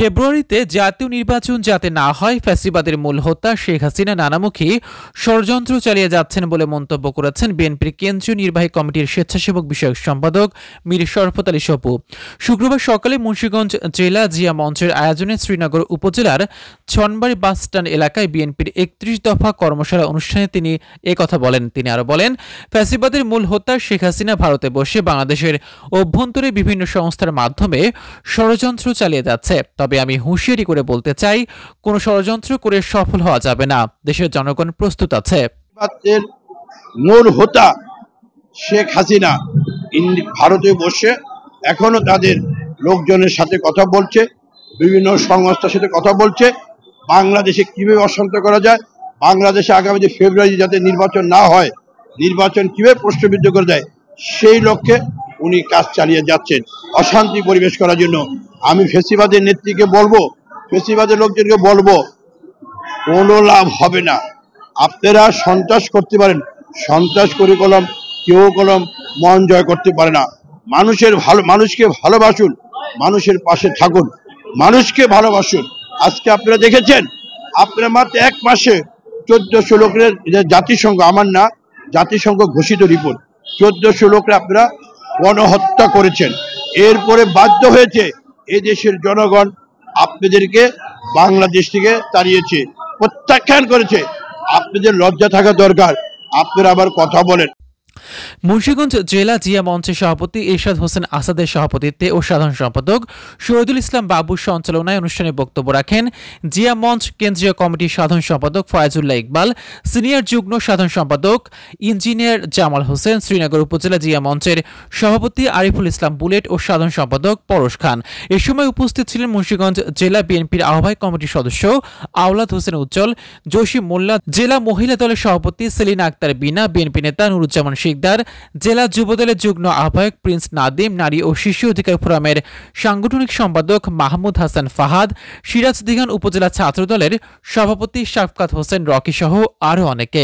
ফেব্রুয়ারিতে জাতীয় নির্বাচন যাতে না হয় ফ্যাসিবাদের মূল হোতা শেখ হাসিনা নানামুখী ষড়যন্ত্র চালিয়ে যাচ্ছেন বলে মন্তব্য করেছেন বিএনপির কেন্দ্রীয় নির্বাহী কমিটির স্বেচ্ছাসেবক বিষয়ক সম্পাদক মীর শরফত আলী সপু। শুক্রবার সকালে মুন্সিগঞ্জ জেলা জিয়া মঞ্চের আয়োজনে শ্রীনগর উপজেলার ছনবাড়ি বাসস্ট্যান্ড এলাকায় বিএনপির ৩১ দফা কর্মশালা অনুষ্ঠানে তিনি একথা বলেন। তিনি আরো বলেন, ফ্যাসিবাদের মূল হোতা শেখ হাসিনা ভারতে বসে বাংলাদেশের অভ্যন্তরে বিভিন্ন সংস্থার মাধ্যমে ষড়যন্ত্র চালিয়ে যাচ্ছে। তবে আমি হুঁশিয়ারি করে বলতে চাই, কোনো ষড়যন্ত্র করে সফল হওয়া যাবে না। দেশের জনগণ প্রস্তুত আছে। মূল হোতা শেখ হাসিনা ভারতে বসে এখনো তাদের লোকজনের সাথে কথা বলছে, বিভিন্ন সংস্থার সাথে কথা বলছে বাংলাদেশে কিভাবে অশান্ত করা যায়, বাংলাদেশে আগামী যে ফেব্রুয়ারি যাতে নির্বাচন না হয়, নির্বাচন কিভাবে প্রশ্নবিদ্ধ করা যায় সেই লক্ষ্যে উনি কাজ চালিয়ে যাচ্ছেন অশান্তি পরিবেশ করার জন্য। আমি ফেসিবাদের নেত্রীকে বলবো, ফেসিবাদের লোকজনকে বলবো, কোনো লাভ হবে না। আপনারা সন্ত্রাস করতে পারেন, সন্ত্রাস করে কলম কেউ কলম মন জয় করতে পারে না। মানুষকে ভালোবাসুন, মানুষের পাশে থাকুন, মানুষকে ভালোবাসুন। আজকে আপনারা দেখেছেন, আপনারা মাত্র 1 মাসে 1400 লোকের জাতিসংঘ, আমার না জাতিসংঘ ঘোষিত রিপোর্ট, 1400 লোকরা আপনারা গণহত্যা করেছেন। এরপরে বাধ্য হয়েছে এই দেশের জনগণ আপনাদেরকে বাংলাদেশ থেকে তাড়িয়েছে, প্রত্যাখ্যান করেছে। আপনাদের লজ্জা থাকা দরকার, আপনারা আবার কথা বলেন। মুন্সিগঞ্জ জেলা জিয়া মঞ্চের সভাপতি এরশাদ হোসেন আসাদের সভাপতিত্বে ও সাধারণ সম্পাদক শহীদুল ইসলাম বাবুর সঞ্চালনায় অনুষ্ঠানে বক্তব্য রাখেন জিয়া মঞ্চ কেন্দ্রীয় কমিটির সাধারণ সম্পাদক ফয়াজুল্লাহ ইকবাল, সিনিয়র যুগ্ম সাধারণ সম্পাদক ইঞ্জিনিয়ার জামাল হোসেন, শ্রীনগর উপজেলা জিয়া মঞ্চের সভাপতি আরিফুল ইসলাম বুলেট ও সাধারণ সম্পাদক পরশ খান। এ সময় উপস্থিত ছিলেন মুন্সিগঞ্জ জেলা বিএনপির আহ্বায়ক কমিটির সদস্য আওলাদ হোসেন উজ্জ্বল, জসিম মোল্লা, জেলা মহিলা দলের সভাপতি সেলিনা আক্তার বিনা, বিএনপি নেতা নুরুজ্জামান শিকদার, জেলা যুবদলের যুগ্ম আহ্বায়ক প্রিন্স নাদিম, নারী ও শিশু অধিকার ফোরামের সাংগঠনিক সম্পাদক মাহমুদ হাসান ফাহাদ, সিরাজদিগান উপজেলা ছাত্রদলের সভাপতি শাফকাত হোসেন রকি সহ আরও অনেকে।